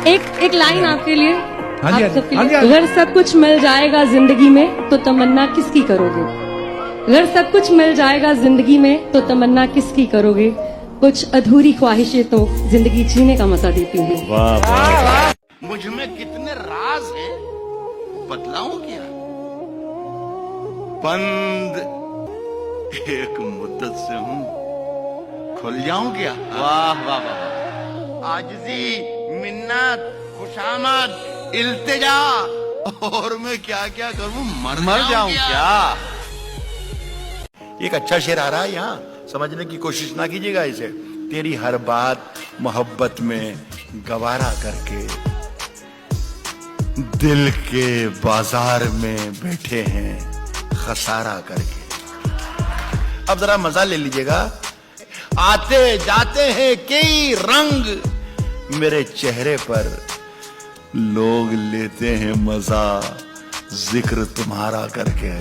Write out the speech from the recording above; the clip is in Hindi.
एक लाइन आपके लिए, हाँ जी, आप सबके हाँ जी, लिए। हाँ जी। अगर सब कुछ मिल जाएगा जिंदगी में तो तमन्ना किसकी करोगे? अगर सब कुछ मिल जाएगा जिंदगी में तो तमन्ना किसकी करोगे? कुछ अधूरी ख्वाहिशें तो जिंदगी जीने का मजा देती हैं। मुझ में कितने राज हैं, बतलाऊं क्या? बंद एक मुद्दत से हूं, खुल जाऊं क्या? वाह वाह वाह। आजिज़ी, मिन्नत, खुशामद, इल्तिजा, और मैं क्या क्या करूं, मर जाऊं क्या? एक अच्छा शेर आ रहा है यहाँ, समझने की कोशिश ना कीजिएगा इसे। तेरी हर बात मोहब्बत में गवारा करके दिल के बाजार में बैठे हैं खसारा करके। अब जरा मजा ले लीजिएगा। आते जाते हैं कई रंग मेरे चेहरे पर, लोग लेते हैं मजा जिक्र तुम्हारा करके।